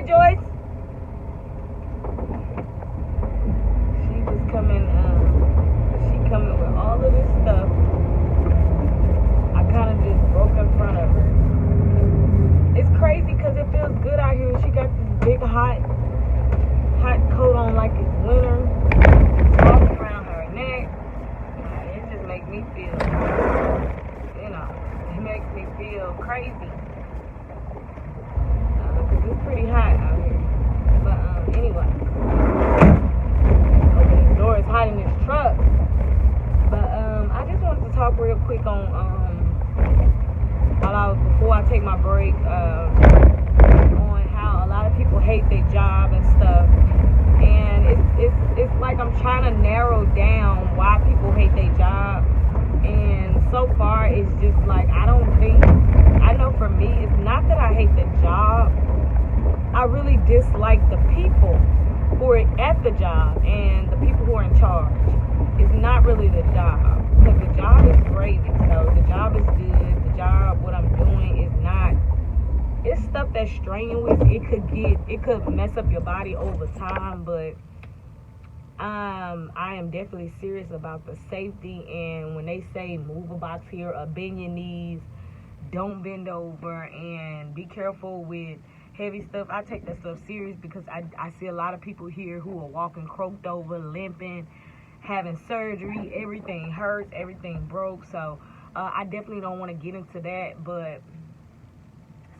Joyce. She was coming. She coming with all of this stuff. I kind of just broke in front of her. It's crazy because it feels good out here. She got this big hot coat on like it's winter, all around her neck. It just makes me feel, it makes me feel crazy. Because it's pretty hot out here. But anyway, open the door. It's hot in this truck. But I just wanted to talk real quick on before I take my break, on how a lot of people hate their job and stuff. And it's like I'm trying to narrow down why people hate their job. And so far, it's just like I know for me, it's not that I hate the job. I really dislike the people who are at the job and the people who are in charge. It's not really the job, because the job is gravy. So the job is good. The job, what I'm doing is not. It's stuff that's strenuous. It could mess up your body over time, but I am definitely serious about the safety. And when they say move a box here or bend your knees, don't bend over, and be careful with heavy stuff. I take that stuff serious because I see a lot of people here who are walking croaked over, limping, having surgery. Everything hurts, everything broke. So I definitely don't want to get into that. But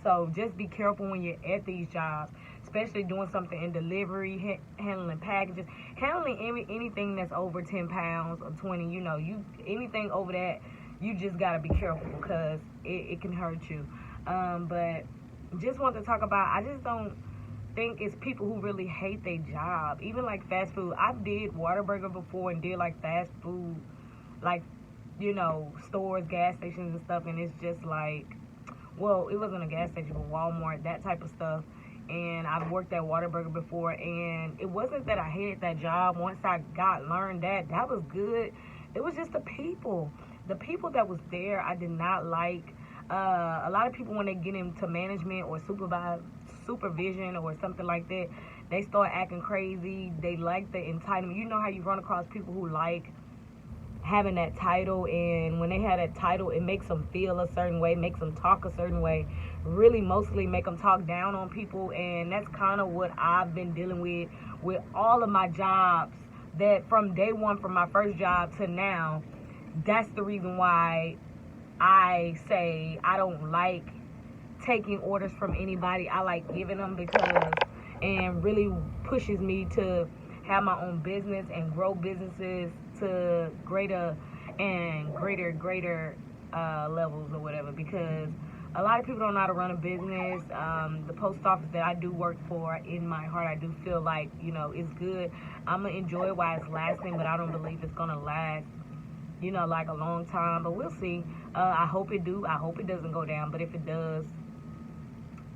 so just be careful when you're at these jobs, especially doing something in delivery, handling packages, handling anything that's over 10 pounds or 20. Anything over that, you just got to be careful because it can hurt you. But just want to talk about, I just don't think it's people who really hate their job. Even like fast food. I did Whataburger before and did like fast food, like, stores, gas stations and stuff. And it's just like, well, it wasn't a gas station, but Walmart, that type of stuff. And I've worked at Whataburger before, and it wasn't that I hated that job. Once I learned that was good. It was just the people that was there I did not like. A lot of people, when they get into management or supervision or something like that, they start acting crazy. They like the entitlement. You know how you run across people who like having that title, and when they have that title, it makes them feel a certain way, makes them talk a certain way, really mostly make them talk down on people. And that's kind of what I've been dealing with all of my jobs, that from day one, from my first job to now. That's the reason why I say I don't like taking orders from anybody. I like giving them, because and really pushes me to have my own business and grow businesses to greater levels or whatever. Because a lot of people don't know how to run a business. The post office that I do work for, in my heart, I do feel like it's good. I'm gonna enjoy it while it's lasting, but I don't believe it's gonna last like a long time, but we'll see. I hope it do. I hope it doesn't go down, but if it does,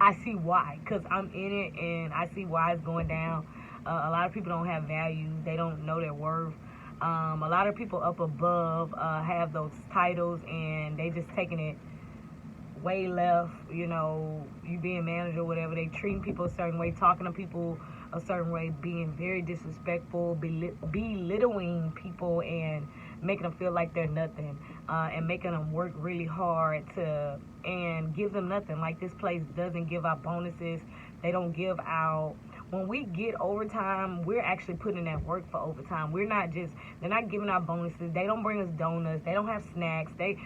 I see why, because I'm in it and I see why it's going down. A lot of people don't have values. They don't know their worth. A lot of people up above have those titles, and they just taking it way left. You being manager or whatever, they treating people a certain way, talking to people a certain way, being very disrespectful, belittling people, and making them feel like they're nothing, and making them work really hard and give them nothing. Like, this place doesn't give out bonuses. They don't give out. When we get overtime, we're actually putting in that work for overtime. They're not giving out bonuses. They don't bring us donuts. They don't have snacks. They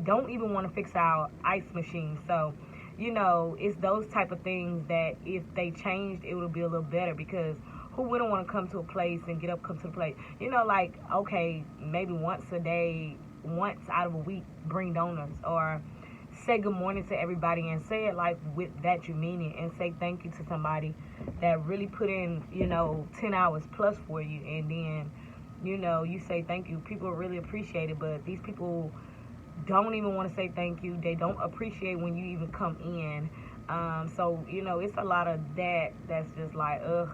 don't even want to fix our ice machine. So, it's those type of things that if they changed, it would be a little better, because who wouldn't want to come to a place and come to the place? Like, okay, maybe once a day, once out of a week, bring donuts, or say good morning to everybody, and say it like with that you mean it, and say thank you to somebody that really put in 10 hours plus for you, and then you say thank you. People really appreciate it, but these people don't even want to say thank you. They don't appreciate when you even come in. So it's a lot of that's just like, ugh,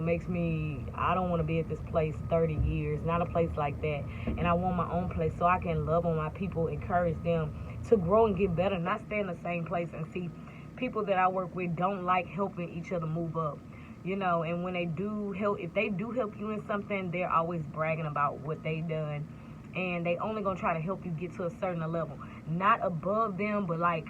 makes me, I don't want to be at this place 30 years, not a place like that. And I want my own place so I can love on my people, encourage them to grow and get better, not stay in the same place and see people that I work with don't like helping each other move up. You know, and when they do help, if they do help you in something, they're always bragging about what they done, and they only gonna try to help you get to a certain level, not above them, but like,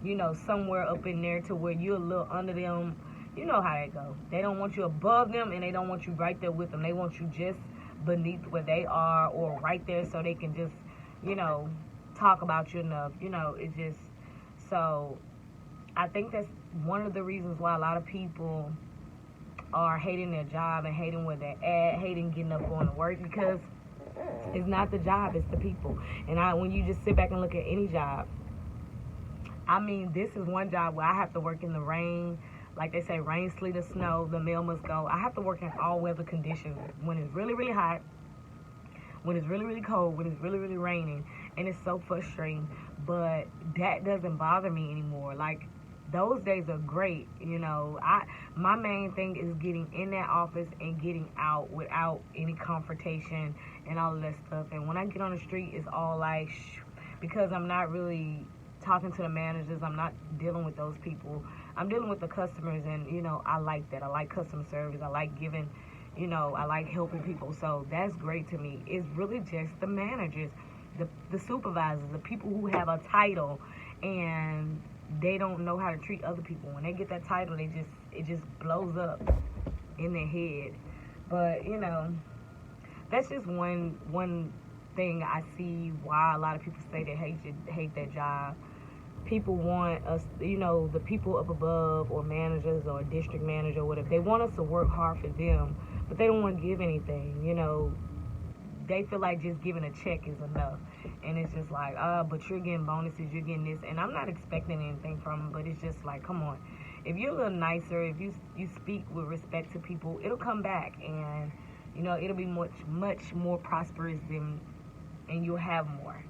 you know, somewhere up in there to where you're a little under them. You know how that go. They don't want you above them, and they don't want you right there with them. They want you just beneath where they are, or right there, so they can just, you know, talk about you enough. You know, it just, so I think that's one of the reasons why a lot of people are hating their job and hating where they're at, hating getting up going to work, because it's not the job, it's the people. And when you just sit back and look at any job, I mean, this is one job where I have to work in the rain. Like they say, rain, sleet, or snow, the mail must go. I have to work in all weather conditions. When it's really, really hot, when it's really, really cold, when it's really, really raining. And it's so frustrating. But that doesn't bother me anymore. Like, those days are great. You know, my main thing is getting in that office and getting out without any confrontation and all of that stuff. And when I get on the street, it's all like, because I'm not really talking to the managers. I'm not dealing with those people. I'm dealing with the customers, and, you know, I like that. I like customer service. I like giving, you know, I like helping people. So that's great to me. It's really just the managers, the supervisors, the people who have a title, and they don't know how to treat other people. When they get that title, it just blows up in their head. But, you know, that's just one thing I see why a lot of people say they hate their job. People want us, you know, the people up above, or managers, or district manager, or whatever, they want us to work hard for them, but they don't want to give anything. You know, they feel like just giving a check is enough. And it's just like, but you're getting bonuses, you're getting this, and I'm not expecting anything from them, but it's just like, come on. If you're a little nicer, if you speak with respect to people, it'll come back, and, you know, it'll be much more prosperous and you'll have more.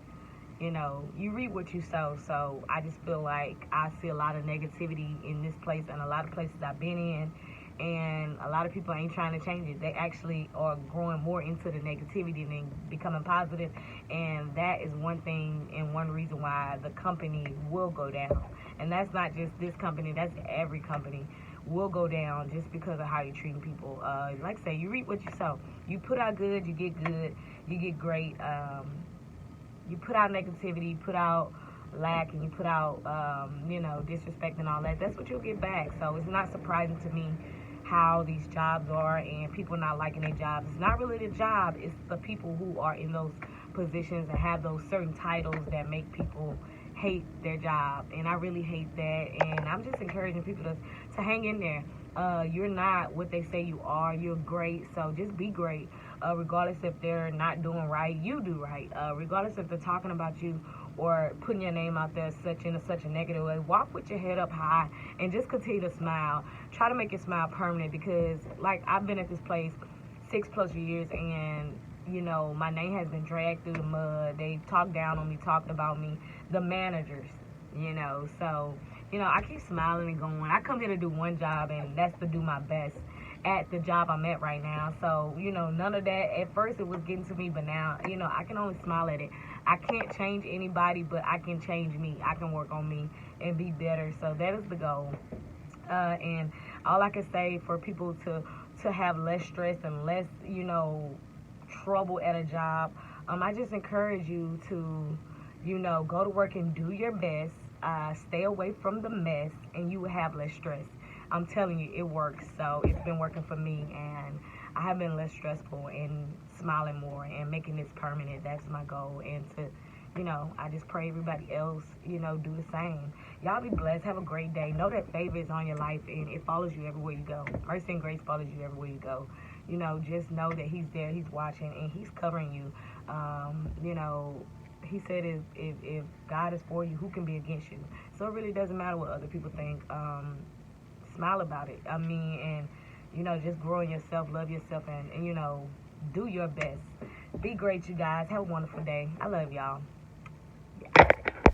You know, you reap what you sow. So I just feel like I see a lot of negativity in this place and a lot of places I've been in, and a lot of people ain't trying to change it. They actually are growing more into the negativity than becoming positive, and that is one thing and one reason why the company will go down. And that's not just this company, that's every company will go down just because of how you're treating people. Like I say, you reap what you sow. You put out good, you get great. You put out negativity, you put out lack, and you put out, you know, disrespect and all that. That's what you'll get back. So it's not surprising to me how these jobs are and people not liking their jobs. It's not really the job, it's the people who are in those positions and have those certain titles that make people hate their job. And I really hate that, and I'm just encouraging people to hang in there. You're not what they say you are. You're great, so just be great. Regardless if they're not doing right, you do right. Regardless if they're talking about you or putting your name out there in such a negative way, walk with your head up high and just continue to smile. Try to make your smile permanent, because, like, I've been at this place 6+ years, and, you know, my name has been dragged through the mud. They talk down on me, talking about me, the managers, you know. So, you know, I keep smiling and going. I come here to do one job, and that's to do my best at the job I'm at right now. So, you know, none of that. At first it was getting to me, but now, you know, I can only smile at it. I can't change anybody, but I can change me. I can work on me and be better. So that is the goal. And all I can say for people to have less stress and less, you know, trouble at a job, I just encourage you to, you know, go to work and do your best. Stay away from the mess, and you will have less stress. I'm telling you, it works. So it's been working for me, and I have been less stressful and smiling more and making this permanent. That's my goal. And to, you know, I just pray everybody else, you know, do the same. Y'all be blessed. Have a great day. Know that favor is on your life, and it follows you everywhere you go. Mercy and grace follows you everywhere you go. You know, just know that he's there, he's watching, and he's covering you. You know, he said if God is for you, who can be against you? So it really doesn't matter what other people think. Smile about it. I mean, and, you know, just grow in yourself, love yourself, and, you know, do your best. Be great, you guys. Have a wonderful day. I love y'all.